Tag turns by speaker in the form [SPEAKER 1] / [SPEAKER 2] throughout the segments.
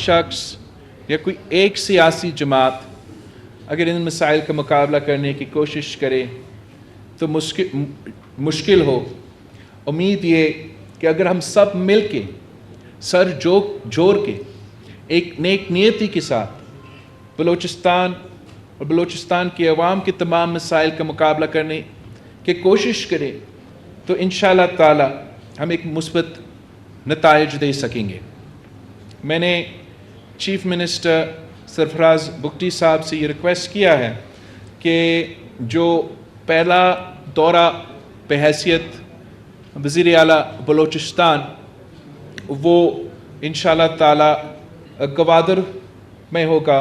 [SPEAKER 1] शख्स या कोई एक सियासी जमात अगर इन मसाइल का मुकाबला करने की कोशिश करे तो मुश्किल हो। उम्मीद ये कि अगर हम सब मिल के सर जोड़ के एक नेक नियति के साथ बलूचिस्तान और बलूचिस्तान की अवाम के तमाम मसाइल का मुकाबला करने की कोशिश करें तो इंशाअल्लाह ताला हम एक मुस्बत नताइज दे सकेंगे। मैंने चीफ मिनिस्टर सरफराज बुगटी साहब से ये रिक्वेस्ट किया है कि जो पहला दौरा बहैसियत वज़ीर आला बलूचिस्तान वो इंशाअल्लाह ताला गवादर में होगा,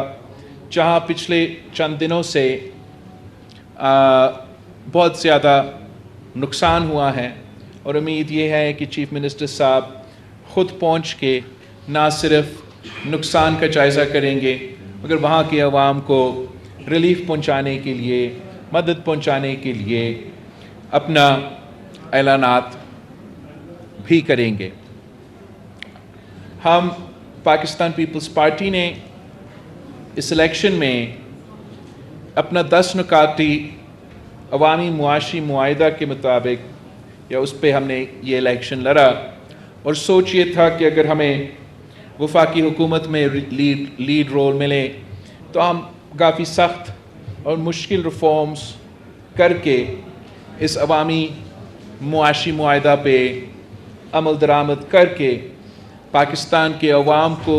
[SPEAKER 1] जहाँ पिछले चंद दिनों से बहुत ज़्यादा नुकसान हुआ है और उम्मीद ये है कि चीफ मिनिस्टर साहब ख़ुद पहुँच के ना सिर्फ नुकसान का जायज़ा करेंगे मगर वहाँ के अवाम को रिलीफ पहुँचाने के लिए, मदद पहुँचाने के लिए अपना ऐलानात भी करेंगे। हम पाकिस्तान पीपल्स पार्टी ने इस इलेक्शन में अपना 10 नुकाती अवामी मुआशी मुआहिदा के मुताबिक या उस पर हमने ये इलेक्शन लड़ा और सोच ये था कि अगर हमें वफाकी हुकूमत में लीड रोल मिले तो हम काफ़ी सख्त और मुश्किल रिफॉर्म्स करके इस अवामी मुआशी मुआहिदा पे अमल दरामद करके पाकिस्तान के अवाम को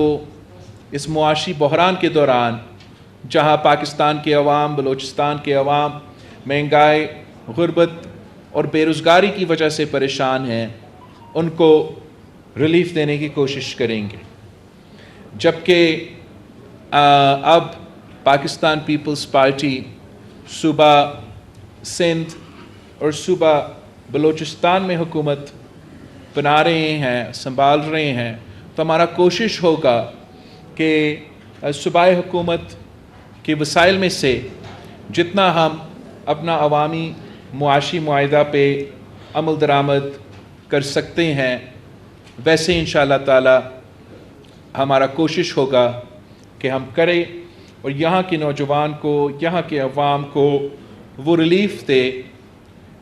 [SPEAKER 1] इस मुआशी बहरान के दौरान, जहाँ पाकिस्तान के अवाम, बलूचिस्तान के अवाम महंगाई, गुर्बत और बेरोज़गारी की वजह से परेशान हैं, उनको रिलीफ़ देने की कोशिश करेंगे। जबकि अब पाकिस्तान पीपल्स पार्टी सूबा सिंध और सूबा बलूचिस्तान में हुकूमत बना रहे हैं, संभाल रहे हैं, तो हमारा कोशिश होगा कि सूबाई हुकूमत के वसाइल में से जितना हम अपना अवामी मुआशी मुआहिदा पे अमल दरामद कर सकते हैं वैसे इंशाअल्लाह ताला हमारा कोशिश होगा कि हम करें और यहाँ के नौजवान को, यहाँ के अवाम को वो रिलीफ़ दे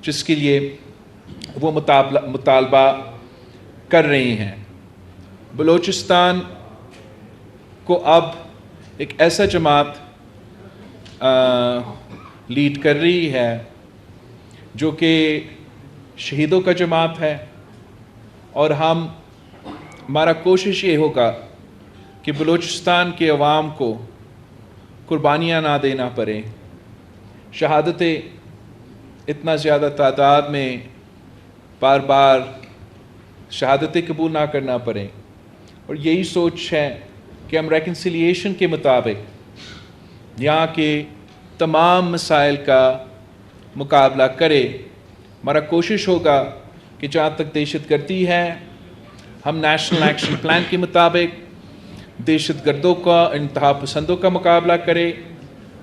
[SPEAKER 1] जिसके लिए वो मुतालबा कर रही हैं। बलूचिस्तान को अब एक ऐसा जमात लीड कर रही है जो कि शहीदों का जमात है और हमारा कोशिश ये होगा कि बलूचिस्तान के अवाम को कुर्बानियाँ ना देना पड़े, शहादतें इतना ज़्यादा तादाद में बार बार शहादतें कबूल ना करना पड़े और यही सोच है कि हम रेकन्सिलिएशन के मुताबिक यहाँ के तमाम मसाइल का मुकाबला करें। हमारा कोशिश होगा कि जहाँ तक दहशतगर्दी है हम नेशनल एक्शन प्लान के मुताबिक दहशतगर्दों का, इंतहा पसंदों का मुकाबला करें।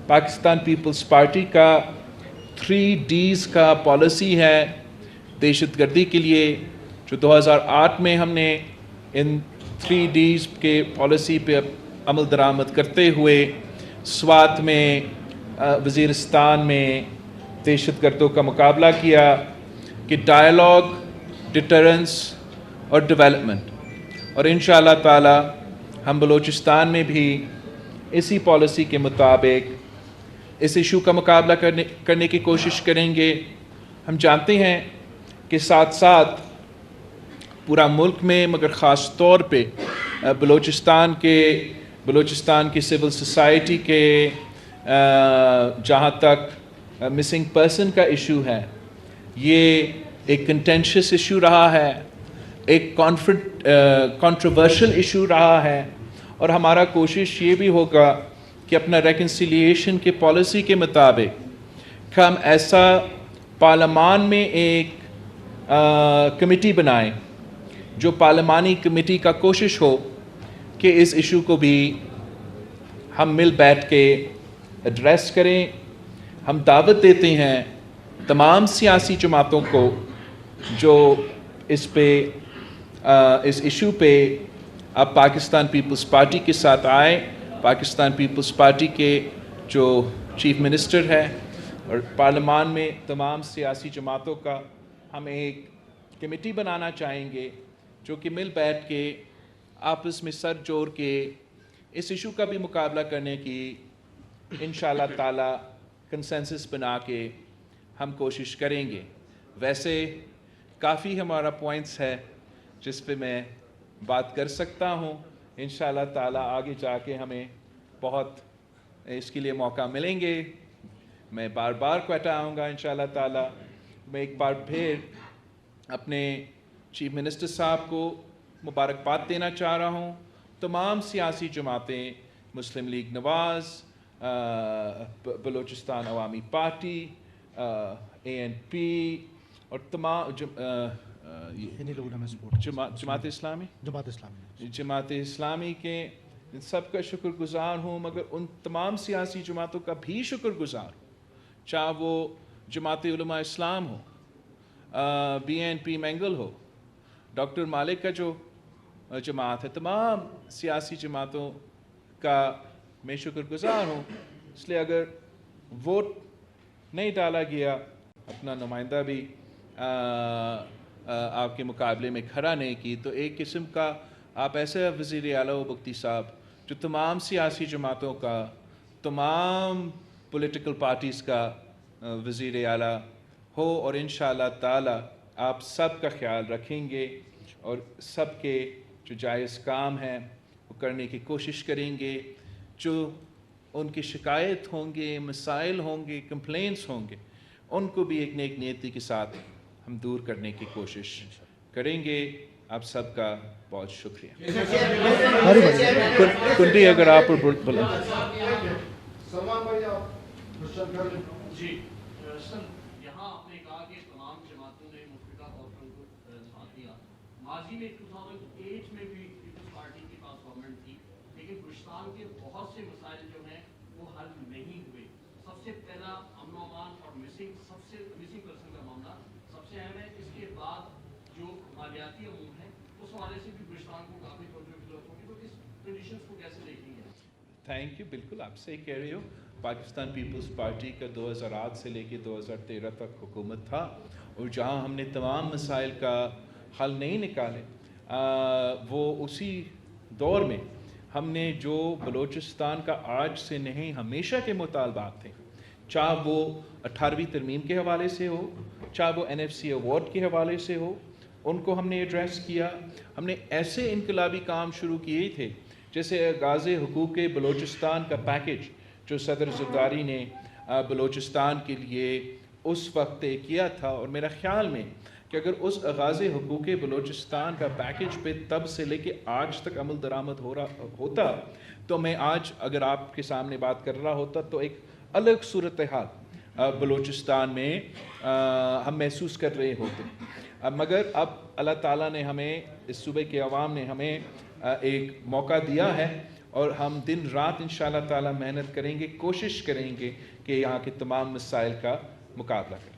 [SPEAKER 1] पाकिस्तान पीपल्स पार्टी का 3Ds का पॉलिसी है दहशतगर्दी के लिए, जो 2008 में हमने इन 3Ds के पॉलिसी पे अमल दरामद करते हुए स्वात में, वज़ीरिस्तान में दहशतगर्दों का मुकाबला किया कि डायलॉग, डिटरेंस और डेवलपमेंट, और इंशाअल्लाह ताला हम बलूचिस्तान में भी इसी पॉलिसी के मुताबिक इस इशू का मुकाबला करने की कोशिश करेंगे। हम जानते हैं कि साथ साथ पूरा मुल्क में मगर ख़ास तौर पे बलूचिस्तान की सिविल सोसाइटी के जहाँ तक मिसिंग पर्सन का इशू है, ये एक कंटेंशियस इशू रहा है, एक कंट्रोवर्शियल इशू रहा है और हमारा कोशिश ये भी होगा कि अपना रेकन्सिलिएशन के पॉलिसी के मुताबिक हम ऐसा पार्लियामान में एक कमेटी बनाएं जो पार्लियामानी कमेटी का कोशिश हो कि इस इशू को भी हम मिल बैठ के एड्रेस करें। हम दावत देते हैं तमाम सियासी जमातों को जो इस इशू पे आप पाकिस्तान पीपल्स पार्टी के साथ आए। पाकिस्तान पीपल्स पार्टी के जो चीफ मिनिस्टर है और पार्लियामान में तमाम सियासी जमातों का हम एक कमेटी बनाना चाहेंगे जो कि मिल बैठ के आपस में सर जोड़ के इस इशू का भी मुकाबला करने की इंशाअल्लाह ताला कंसेंसस बना के हम कोशिश करेंगे। वैसे काफ़ी हमारा पॉइंट्स है जिस पे मैं बात कर सकता हूँ। इंशाअल्लाह ताला आगे जाके हमें बहुत इसके लिए मौका मिलेंगे। मैं बार बार क्वेटा आऊँगा इंशाअल्लाह ताला। मैं एक बार फिर अपने चीफ मिनिस्टर साहब को मुबारकबाद देना चाह रहा हूँ। तमाम सियासी जमातें, मुस्लिम लीग नवाज़, बलूचिस्तान अवामी पार्टी, ANP और तमाम जमात इस्लामी के इन सब का शुक्रगुज़ार हूँ, मगर उन तमाम सियासी जमातों का भी शुक्रगुज़ार हूँ, चाहे वो जमात उलमा इस्लाम हो, BNP मैंगल हो, डॉक्टर मालिक का जो जमात है, तमाम सियासी जमातों का मैं शुक्रगुज़ार हूँ। इसलिए अगर वोट नहीं डाला गया, अपना नुमाइंदा भी आपके मुकाबले में खड़ा नहीं की, तो एक किस्म का आप ऐसे वज़ीर आला हो मुफ्ती साहब जो तमाम सियासी जमातों का, तमाम पॉलिटिकल पार्टीज़ का वज़ीर आला हो और इंशाअल्लाह ताला आप सब का ख्याल रखेंगे और सब के जो जायज़ काम हैं वो करने की कोशिश करेंगे। जो उनकी शिकायत होंगे, मसाइल होंगे, कंप्लेंट्स होंगे, उनको भी एक नेक नीयती के साथ हम दूर करने की कोशिश करेंगे। आप सबका बहुत शुक्रिया। कुंडी अगर आप बोलें।
[SPEAKER 2] जी सर, यहाँ आपने कहा कि तमाम जमातों ने मुफ्तिदा तौर पर उनको साथ दिया। माजी में 2008 में भी पीपल्स पार्टी के पास गवर्नमेंट थी, लेकिन गुलिस्तान के बहुत से मसाइल जो हैं वो हल नहीं हुए। सबसे पहला अमन अमान और मिसिंग पर्सन का मामला सबसे अहम है। इसके बाद जो मालियाती अमूर है उस हवाले से भी गुलिस्तान को काफ़ी जरूरत होगी, तो इस कंडीशंस को कैसे देखेंगे?
[SPEAKER 1] Thank you. बिल्कुल आप सही कह रहे हो। पाकिस्तान पीपल्स पार्टी का 2008 से लेकर 2013 तक हुकूमत था और जहां हमने तमाम मसाइल का हल नहीं निकाले, वो उसी दौर में हमने जो बलूचिस्तान का आज से नहीं हमेशा के मुतालबात थे, चाहे वो 18वीं तरमीम के हवाले से हो, चाहे वो NFC अवार्ड के हवाले से हो, उनको हमने एड्रेस किया। हमने ऐसे इनकलाबी काम शुरू किए थे जैसे गाज़े हुकूक़ बलूचिस्तान का पैकेज जो सदर ज़रदारी ने बलूचिस्तान के लिए उस वक्त तय किया था। और मेरा ख़्याल में कि अगर उस गाज़े हुकूक़ बलूचिस्तान का पैकेज पे तब से लेके आज तक अमल दरामद हो रहा होता, तो मैं आज अगर आपके सामने बात कर रहा होता तो एक अलग सूरत हाल बलूचिस्तान में हम महसूस कर रहे होते। मगर अब अल्लाह ताला ने हमें, इस सूबे के अवाम ने हमें एक मौका दिया है और हम दिन रात इंशाअल्लाह ताला मेहनत करेंगे, कोशिश करेंगे कि यहाँ के तमाम मसाइल का मुकाबला करें।